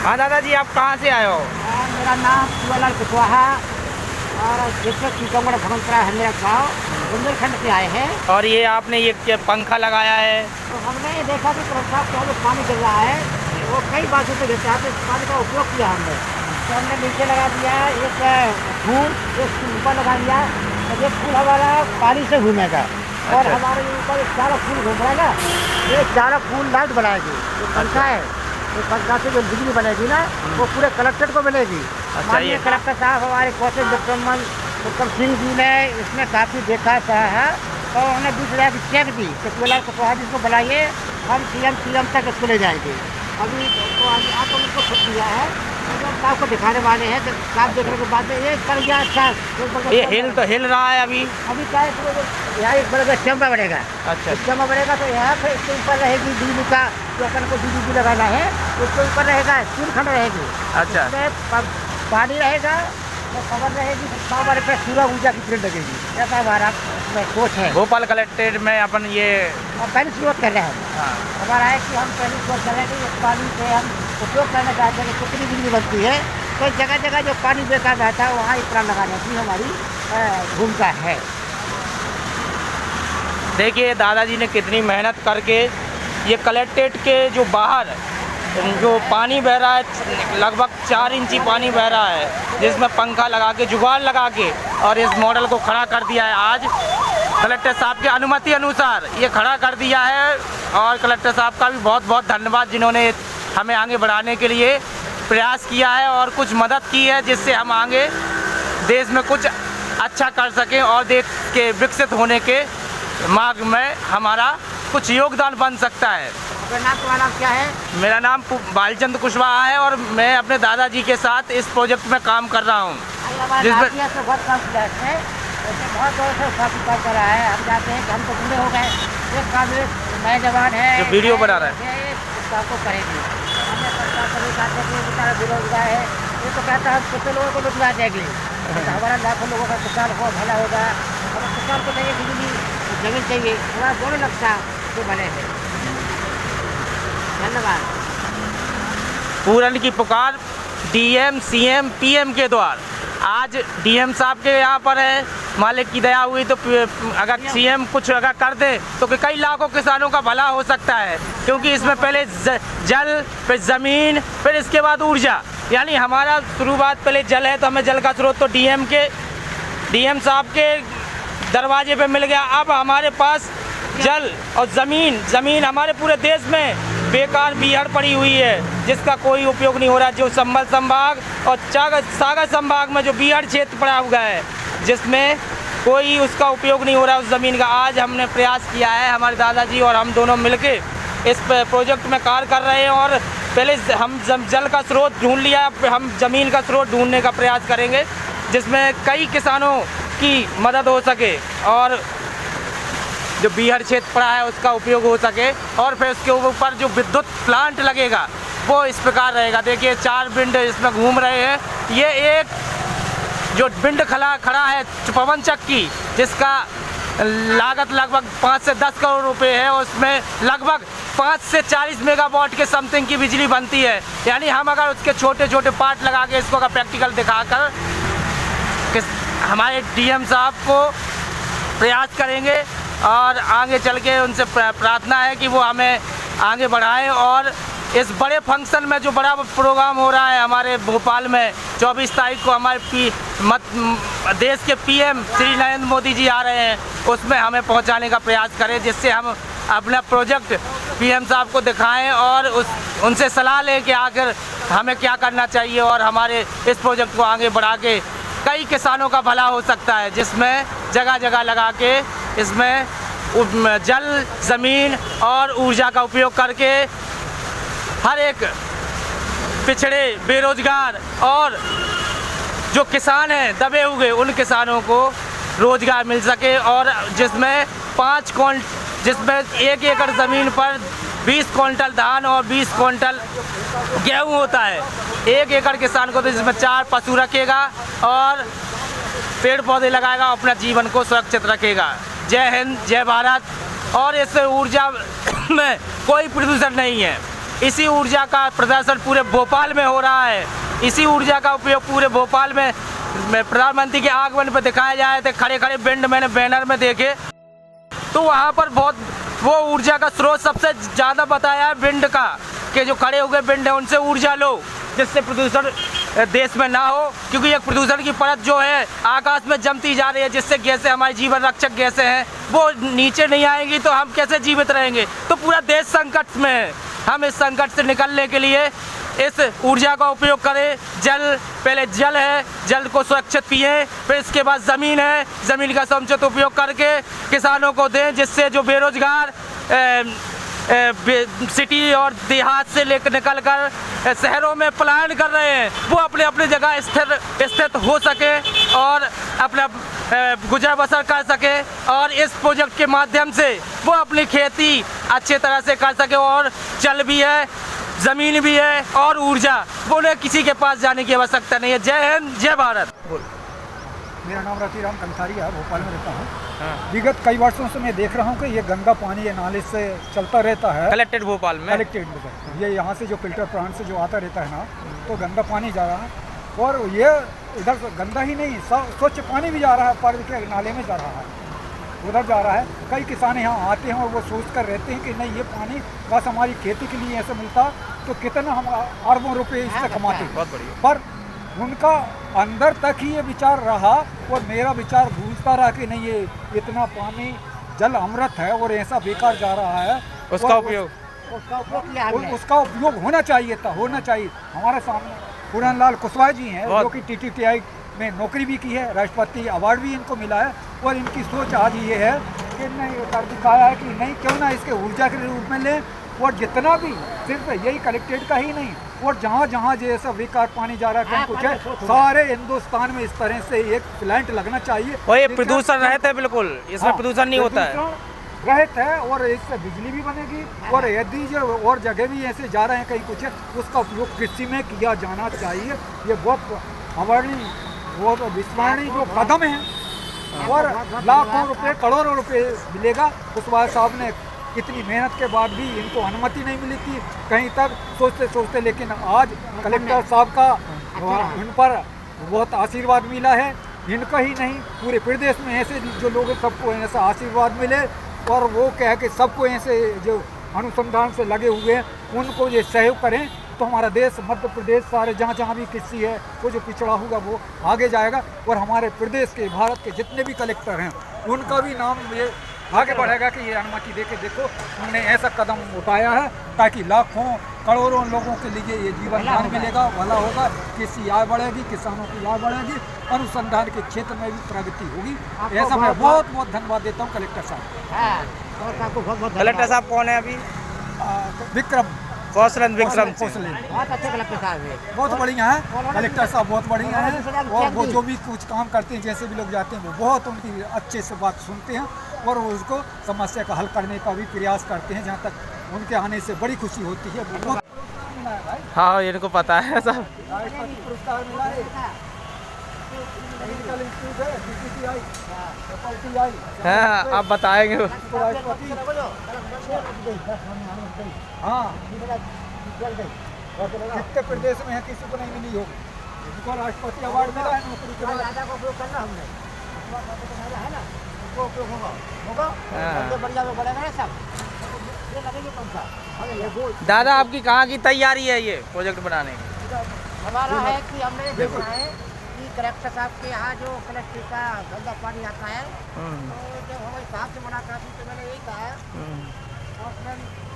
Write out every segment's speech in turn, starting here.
हाँ दादाजी, आप कहाँ से आए हो? मेरा नाम शिवलाल कुशवाहा और डिस्ट्रिक्ट टीकमगढ़ भगवंतरा है मेरा गाँव, बुंदेलखंड से आए हैं। और ये आपने ये क्या पंखा लगाया है? तो हमने ये देखा कि प्रस्ताव क्या जो पानी गिर रहा है वो कई बातों से गिरता है, तो इस पानी का उपयोग किया हमने। तो हमने नीचे लगा दिया एक फूल, एक ऊपर लगा दिया, और ये फूल हमारा पानी से घूमेगा। और अच्छा। हमारे ऊपर एक चारा फूल घूम रहा है ना, ये चारा फूल लाइट बनाएगी। जो पंखा है, ये पंखा से जो बिजली बनेगी ना वो पूरे कलेक्टर को मिलेगी। माननीय कलेक्टर साहब हमारे कौशल उत्तम सिंह जी ने इसमें काफ़ी देखा है और उन्होंने 20,000 की चेक दी कि शिवलाल कुशवाहा जी को बुलाइए, हम सीएम तक इसको ले जाएंगे। अभी तो आज आपको उनको छुट दिया है, आपको दिखाने वाले हैं। साफ देखने के बाद में ये कर गया। अच्छा, ये हिल रहा है अभी क्या है, यहाँ एक बड़ा चैम्बर बनेगा। अच्छा। चैम्बर बनेगा तो यहाँ पे इसके ऊपर रहेगी बिजली का, जो अपन को बिजली लगाना है उसके ऊपर रहेगा, तीन खंड रहेगी। अच्छा। उसमें पानी रहेगा, तो खबर रहेगी, हमारे पे सूर्य ऊर्जा की प्रिंट लगेगी। ऐसा हमारा उसमें सोच है। भोपाल कलेक्ट्रेट में अपन ये पहली शुरुआत कर रहे हैं। हाँ। हमारा है कि हम पहली शुरुआत कर रहे हैं कि इस पानी से हम उपयोग करना चाहते हैं कि कितनी बिजली बनती है। तो जगह जगह जो पानी बेकार रहता है वहाँ इस तरह लगाने की हमारी भूमिका है। देखिए दादाजी ने कितनी मेहनत करके ये कलेक्ट्रेट के जो बाहर जो पानी बह रहा है, लगभग 4 इंची पानी बह रहा है, जिसमें पंखा लगा के, जुगाड़ लगा के और इस मॉडल को खड़ा कर दिया है। आज कलेक्टर साहब की अनुमति अनुसार ये खड़ा कर दिया है और कलेक्टर साहब का भी बहुत बहुत धन्यवाद, जिन्होंने हमें आगे बढ़ाने के लिए प्रयास किया है और कुछ मदद की है, जिससे हम आगे देश में कुछ अच्छा कर सकें और देश के विकसित होने के मार्ग में हमारा कुछ योगदान बन सकता है। तुम्हारा नाम क्या है? मेरा नाम बालचंद कुशवाहा है और मैं अपने दादाजी के साथ इस प्रोजेक्ट में काम कर रहा हूँ। जिसमें बहुत कॉन्फिडेंस है, बहुत जोर से काम कर रहा है। हम चाहते हैं कि हम तो पूरे हो गए, एक कांग्रेस नए जवान है जो वीडियो बना रहा है को करेगी। हमने सरकार को भी चाहते हैं कि बेचारा बेरोजगार है, ये तो कहता है हम कितने लोगों को रोजगार देंगे, हमारा लाखों लोगों का किसान को भला होगा। और किसान को चाहिए बिजली, जमीन चाहिए, थोड़ा दोनों लगता जो बने हैं। धन्यवाद। पूरन की पुकार डीएम, सीएम, पीएम के द्वार। आज डीएम साहब के यहाँ पर है, मालिक की दया हुई तो अगर सीएम कुछ अगर कर दे तो कई लाखों किसानों का भला हो सकता है, क्योंकि इसमें पहले जल, फिर ज़मीन, फिर इसके बाद ऊर्जा। यानी हमारा शुरुआत पहले जल है तो हमें जल का स्रोत तो डीएम साहब के दरवाजे पे मिल गया। अब हमारे पास जल और ज़मीन हमारे पूरे देश में बेकार बीहड़ पड़ी हुई है, जिसका कोई उपयोग नहीं हो रहा। जो संभल संभाग और सागर संभाग में जो बीहड़ क्षेत्र पड़ा हुआ है, जिसमें कोई उसका उपयोग नहीं हो रहा उस ज़मीन का। आज हमने प्रयास किया है, हमारे दादाजी और हम दोनों मिलके इस प्रोजेक्ट में कार्य कर रहे हैं। और पहले हम जल का स्रोत ढूंढ लिया, हम ज़मीन का स्रोत ढूंढने का प्रयास करेंगे, जिसमें कई किसानों की मदद हो सके और जो बीहड़ क्षेत्र पड़ा है उसका उपयोग हो सके। और फिर उसके ऊपर जो विद्युत प्लांट लगेगा वो इस प्रकार रहेगा। देखिए 4 विंड इसमें घूम रहे हैं। ये एक जो विंड खड़ा है पवन चक्की, जिसका लागत लगभग 5 से 10 करोड़ रुपए है, उसमें लगभग 5 से 40 मेगावाट के समथिंग की बिजली बनती है। यानी हम अगर उसके छोटे छोटे पार्ट लगा के इसको अगर प्रैक्टिकल दिखाकर हमारे डीएम साहब को प्रयास करेंगे और आगे चल के उनसे प्रार्थना है कि वो हमें आगे बढ़ाएं। और इस बड़े फंक्शन में जो बड़ा प्रोग्राम हो रहा है हमारे भोपाल में 24 तारीख को हमारे देश के पीएम श्री नरेंद्र मोदी जी आ रहे हैं, उसमें हमें पहुंचाने का प्रयास करें, जिससे हम अपना प्रोजेक्ट पीएम साहब को दिखाएं और उनसे सलाह लें कि आखिर हमें क्या करना चाहिए और हमारे इस प्रोजेक्ट को आगे बढ़ा के कई किसानों का भला हो सकता है, जिसमें जगह जगह लगा के इसमें जल, ज़मीन और ऊर्जा का उपयोग करके हर एक पिछड़े, बेरोजगार और जो किसान हैं दबे हुए, उन किसानों को रोजगार मिल सके। और जिसमें 1 एकड़ ज़मीन पर 20 क्विंटल धान और 20 क्विंटल गेहूँ होता है। 1 एकड़ किसान को तो जिसमें 4 पशु रखेगा और पेड़ पौधे लगाएगा, अपना जीवन को सुरक्षित रखेगा। जय हिंद, जय भारत। और इससे ऊर्जा में कोई प्रदूषण नहीं है। इसी ऊर्जा का प्रदर्शन पूरे भोपाल में हो रहा है। इसी ऊर्जा का उपयोग पूरे भोपाल में प्रधानमंत्री के आगमन पर दिखाया जाए थे। खड़े खड़े विंड मैंने बैनर में देखे तो वहाँ पर बहुत वो ऊर्जा का स्रोत सबसे ज़्यादा बताया है विंड का, कि जो खड़े हुए विंड है उनसे ऊर्जा लो, जिससे प्रदूषण देश में ना हो। क्योंकि एक प्रदूषण की परत जो है आकाश में जमती जा रही है, जिससे गैसें हमारी जीवन रक्षक गैसें हैं वो नीचे नहीं आएंगी तो हम कैसे जीवित रहेंगे। तो पूरा देश संकट में है। हम इस संकट से निकलने के लिए इस ऊर्जा का उपयोग करें। जल, पहले जल है, जल को सुरक्षित पिएं, फिर इसके बाद ज़मीन है, ज़मीन का समुचित उपयोग करके किसानों को दें, जिससे जो बेरोजगार सिटी और देहात से लेकर निकल कर शहरों में पलायन कर रहे हैं वो अपने अपने जगह स्थित हो सके और अपना गुजर बसर कर सके, और इस प्रोजेक्ट के माध्यम से वो अपनी खेती अच्छी तरह से कर सके। और जल भी है, ज़मीन भी है और ऊर्जा, वो उन्हें किसी के पास जाने की आवश्यकता नहीं है। जय हिंद, जय भारत। मेरा नाम रतिराम कंसारिया है, भोपाल में रहता हूँ। विगत कई वर्षों से मैं देख रहा हूँ कि ये गंगा पानी ये नाले से चलता रहता है, कलेक्टेड भोपाल में, कलेक्टेड ये यहाँ से जो फिल्टर प्लांट से जो आता रहता है ना, तो गंदा पानी जा रहा है। और ये इधर गंदा ही नहीं, स्वच्छ पानी भी जा रहा है, पर्व के नाले में जा रहा है, उधर जा रहा है। कई किसान यहाँ आते हैं और वो सोच कर रहते हैं कि नहीं, ये पानी बस हमारी खेती के लिए ऐसे मिलता तो कितना हम अरबों रुपये इससे कमाते। बहुत बढ़िया। पर उनका अंदर तक ही ये विचार रहा और मेरा विचार गूंजता रहा कि नहीं, ये इतना पानी जल अमृत है और ऐसा बेकार जा रहा है, उसका उपयोग उसका उपयोग होना चाहिए था, होना चाहिए। हमारे सामने पूरन लाल कुशवाहा जी हैं जो कि TTTI में नौकरी भी की है, राष्ट्रपति अवार्ड भी इनको मिला है, और इनकी सोच आज ये है कि नहीं, कर दिखाया है कि नहीं, क्यों ना इसके ऊर्जा के रूप में लें। और जितना भी सिर्फ यही कलेक्टेड का ही नहीं, और जहाँ जहाँ जैसा बेकार पानी जा रहा है कुछ है, सारे हिंदुस्तान में इस तरह से एक प्लांट लगना चाहिए। और ये प्रदूषण रहता है, बिल्कुल इसमें प्रदूषण नहीं होता है, रहता है, और इससे बिजली भी बनेगी। और यदि जो और जगह भी ऐसे जा रहे हैं कहीं कुछ है, उसका उपयोग कृषि में किया जाना चाहिए। ये बहुत हमारी बहुत विस्मरणीय जो कदम है, और लाखों रुपए करोड़ों रुपए मिलेगा। कुशवाहा साहब ने इतनी मेहनत के बाद भी इनको अनुमति नहीं मिली थी कहीं तक, सोचते सोचते, लेकिन आज कलेक्टर साहब का इन पर बहुत आशीर्वाद मिला है। इनका ही नहीं, पूरे प्रदेश में ऐसे जो लोग हैं सबको ऐसा आशीर्वाद मिले, और वो कह के सबको ऐसे जो अनुसंधान से लगे हुए हैं उनको ये सहयोग करें, तो हमारा देश, मध्य प्रदेश, सारे जहाँ जहाँ भी कृषि है वो जो पिछड़ा होगा वो आगे जाएगा। और हमारे प्रदेश के, भारत के जितने भी कलेक्टर हैं उनका भी नाम ये आगे बढ़ेगा कि ये अनुमति दे के देखो हमने ऐसा कदम उठाया है, ताकि लाखों करोड़ों लोगों के लिए ये जीवन दान मिलेगा, भला होगा, कृषि आय बढ़ेगी, किसानों की आय बढ़ेगी, अनुसंधान के क्षेत्र में भी प्रगति होगी। ऐसा मैं बहुत बहुत धन्यवाद देता हूँ कलेक्टर साहब। कलेक्टर साहब कौन है अभी? विक्रम कौशलन, विक्रम बहुत अच्छे कलेक्टर साहब है, बहुत बढ़िया है कलेक्टर साहब, बहुत बढ़िया है। और वो जो भी कुछ काम करते हैं, जैसे भी लोग जाते हैं, वो बहुत उनकी अच्छे से बात सुनते हैं और वो उसको समस्या का हल करने का भी प्रयास करते हैं। जहाँ तक उनके आने से बड़ी खुशी होती है। वो बहुत हाँ, इनको पता है सब। पुरस्कार मिला है, टेक्निकल इंस्टीट्यूट है, TTTI, हाँ, आप बताएंगे। हाँ, जितने प्रदेश में है किसी को नहीं मिली हो, उनको राष्ट्रपति अवार्ड मिला है नौकरी के बाद। का उपयोग करना हमने है ना, उसको उपयोग होगा बढ़िया में बढ़ेगा ना सब। ये लगेगी कौन सा दादा, आपकी कहाँ की तैयारी है ये प्रोजेक्ट बनाने की? हमारा है कि हमने देखा है कि कलेक्टर साहब के यहाँ जो कलेक्टर का गंदा पानी आता है, तो जब हमारे साहब से मुलाकात हुई तो मैंने यही कहा है,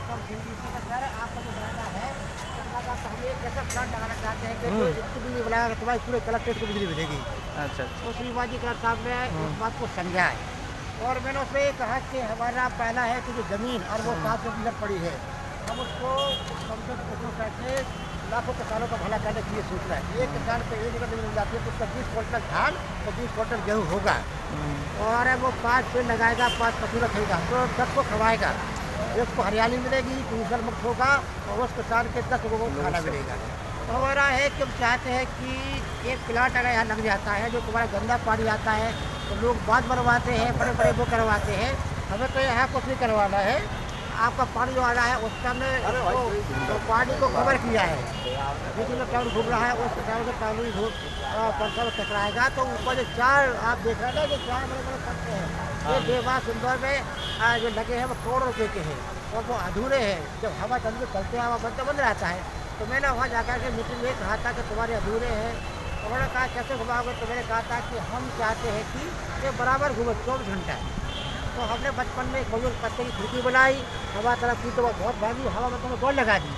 आपका जो बनाना है तो हम एक ऐसा प्लांट लगाना चाहते हैं कि जो बिजली बनाएगा तुम्हारे पूरे कलेक्ट्रेट को बिजली मिलेगी। अच्छा। तो श्रीमाजी कलेक्टर साहब ने उस बात को समझा है, और मैंने उसमें ये कहा कि हमारा पहला है कि जो ज़मीन और वो 7 मीटर पड़ी है, हम उसको कम से कम करके लाखों किसानों का भला करने के लिए सोच रहे हैं। एक किसान को 1 एकड़ मिल जाती है तो उसका 20 क्विंटल धान और 20 क्विंटल गेहूँ होगा, और वो 5 पेड़ लगाएगा, 5 पशु रखेगा तो 10 को खवाएगा, एक को हरियाली मिलेगी, प्रदूषण मुक्त होगा, और उस किसान के 10 लोगों को खाना मिलेगा। तो हमारा है कि हम चाहते हैं कि एक प्लांट अगर यहाँ लग जाता है, जो तुम्हारा गंदा पानी आता है तो लोग बांध बनवाते हैं, बड़े बड़े वो करवाते हैं, हमें तो यहाँ कुछ नहीं करवाना है। आपका पानी जो आ रहा है उसका हमने तो पानी को कवर किया है। बीच में टाउन घूम रहा है उस टाउन से पानी पंखा में टकराएगा तो ऊपर जो 4 आप देख रहे हैं ना, जो 4 बड़े बड़े पंखे हैं ये देवास इंदौर में जो लगे हैं वो करोड़ रुपये के हैं और वो अधूरे हैं। जब हवा चलते चलते हवा बंद रहता है तो मैंने वहाँ जाकर के मीटिंग में कहा था कि तुम्हारे अधूरे हैं। उन्होंने कहा कैसे घुमाओगे, तो मैंने कहा था कि हम चाहते हैं कि ये बराबर घूमे 24 घंटा। तो हमने बचपन में एक बुजुर्ग पत्ते की खिड़की बनाई, हवा तरफ की तो वो बहुत भागी, हवा में तुम्हें दौड़ लगा दी।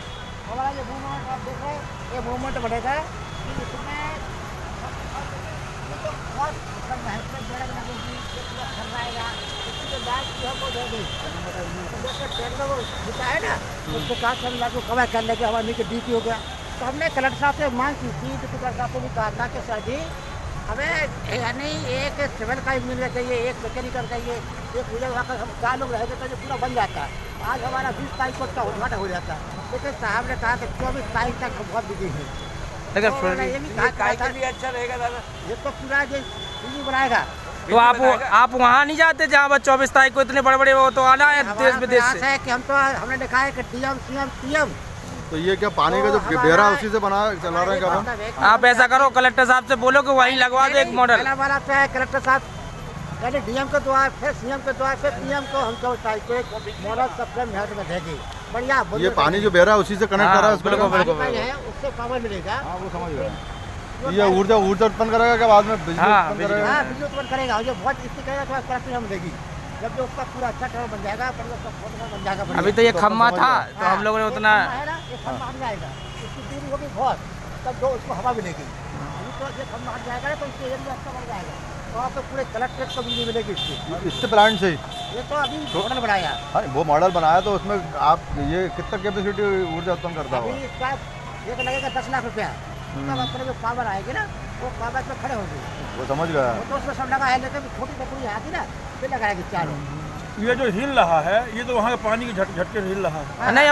हमारा ये मूवमेंट आप देख रहे हैं, ये मूवमेंट बढ़ेगा कि इसमें तो बहुत महत्वपूर्ण जगह लगेगी, पूरा खर्राएगा, इसकी जो लाइट की है वो दे दी। तो जैसे ट्रेन में वो खिंचा है ना, उसके साथ हम लागू कवर कर लेंगे, हवा नीचे डीपी हो गया। तो हमने कलेक्टर साहब से मांग की थी, डिप्टी कलेक्टर साहब को भी कहा था कि सर जी हमें यानी एक सिविल का इंजीनियर चाहिए, एक मैकेनिकल चाहिए, एक विजय वाकर हम 4 लोग रहेंगे तो ये पूरा बन जाता है। आज हमारा 20 तारीख को उसका उद्घाटन हो जाता है, लेकिन साहब ने कहा कि 24 तारीख तक हम बहुत बिजी हैं। लेकिन तो उन्होंने ये भी कहा था भी अच्छा रहेगा दादा। ये तो पूरा जो बिजी बनाएगा। तो आप वहाँ नहीं जाते जहाँ बस 24 तारीख को इतने बड़े बड़े वो तो आना है देश हमारा विदेश प्रयास से। है कि हम तो हमने लिखा है कि डीएम सीएम पीएम। तो ये क्या पानी का जो बेरा उसी से बना चला रहे हैं क्या हम? आप ऐसा करो, कलेक्टर साहब से बोलो कि वहीं लगवा दो एक मॉडल। पहला वाला क्या है, कलेक्टर साहब पहले डीएम के द्वार, फिर सीएम के द्वार, फिर पीएम को हम 24 तारीख को एक मॉडल सबसे हेड में देंगे। बढ़िया ये पानी जो बेरा उसी से कनेक्ट कर रहा है उसको बिल्कुल, लेकर पानी है उससे पावर मिलेगा। हाँ वो समझ गया। ये ऊर्जा उत्पन्न करेगा क्या बाद में बिजली हाँ, उत्पन्न करेगा? हाँ बिजली उत्पन्न करेगा, जो बहुत इसकी करेगा तो कलेक्टर हम देगी। जब जो उसका पूरा अच्छा टर्म बन जाएगा, फिर उसका फोटो बन जाएगा। अभी तो ये खम्मा था तो हम लोगों ने उतना है ना, ये खम्मा हट जाएगा, इसकी दूरी होगी बहुत, तब जो उसको हवा मिलेगी। अभी तो ये खम्मा हट जाएगा ना तो इसके एरिया अच्छा बढ़ जाएगा, तो आपको पूरे कलेक्ट्रेट को बिजली मिलेगी इसकी। इससे प्लांट से ही ये तो अभी मॉडल बनाया, हाँ वो मॉडल बनाया तो उसमें आप ये कितना कैपेसिटी ऊर्जा उत्पन्न करता अभी होगा? इसका ये तो लगेगा 10 लाख रुपया। तब अपने जो पावर आएगी ना वो पावर में खड़े होगी, वो समझ गया। वो तो उसमें सब लगा है, लेकिन छोटी टकरी आती ना फिर लगाएगी चारों। ये जो हिल रहा है ये तो वहाँ के पानी के झटके से हिल रहा है। नहीं।